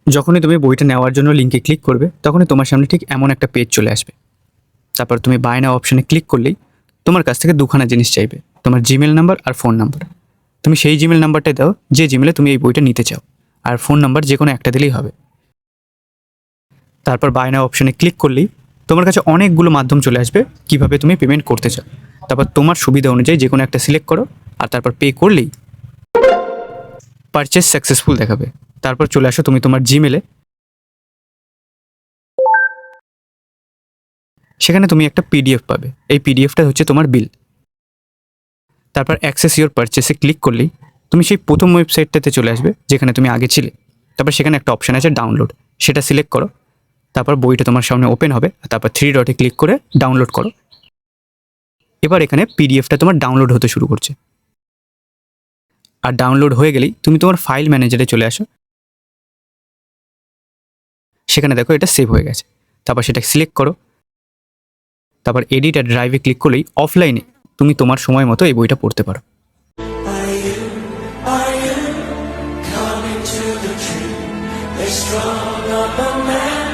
যখনই তুমি বইটা নেওয়ার জন্য লিঙ্কে ক্লিক করবে তখনই তোমার সামনে ঠিক এমন একটা পেজ চলে আসবে। তারপর তুমি বাই নাও অপশানে ক্লিক করলেই তোমার কাছ থেকে দুখানা জিনিস চাইবে, তোমার জিমেল নাম্বার আর ফোন নাম্বার। তুমি সেই জিমেল নাম্বারটাই দাও যে জিমেলে তুমি এই বইটা নিতে চাও, আর ফোন নাম্বার যে কোনো একটা দিলেই হবে। তারপর বাই নাও অপশানে ক্লিক করলেই তোমার কাছে অনেকগুলো মাধ্যম চলে আসবে কিভাবে তুমি পেমেন্ট করতে চাও। তারপর তোমার সুবিধা অনুযায়ী যে কোনো একটা সিলেক্ট করো, আর তারপর পে করলেই পারচেস সাকসেসফুল দেখাবে। তারপর চলে আসো তুমি তোমার জিমেলে, সেখানে তুমি একটা পিডিএফ পাবে। এই পিডিএফটা হচ্ছে তোমার বিল। তারপর অ্যাক্সেস ইওর পারচেসে ক্লিক করলেই তুমি সেই প্রথম ওয়েবসাইটটাতে চলে আসবে যেখানে তুমি আগে ছিলে। তারপর সেখানে একটা অপশান আছে ডাউনলোড, সেটা সিলেক্ট করো। তারপর বইটা তোমার সামনে ওপেন হবে, তারপর 3 ডটে ক্লিক করে ডাউনলোড করো। এবার এখানে পিডিএফটা তোমার ডাউনলোড হতে শুরু করছে। আর ডাউনলোড হয়ে গেলেই তুমি তোমার ফাইল ম্যানেজারে চলে আসো, সেখানে দেখো এটা সেভ হয়ে গেছে। তারপর সেটা সিলেক্ট করো, তারপর এডিট আর ড্রাইভে ক্লিক করলেই অফলাইনে তুমি তোমার সময় মতো এই বইটা পড়তে পারো। Are you coming to the tree? They strung up a man.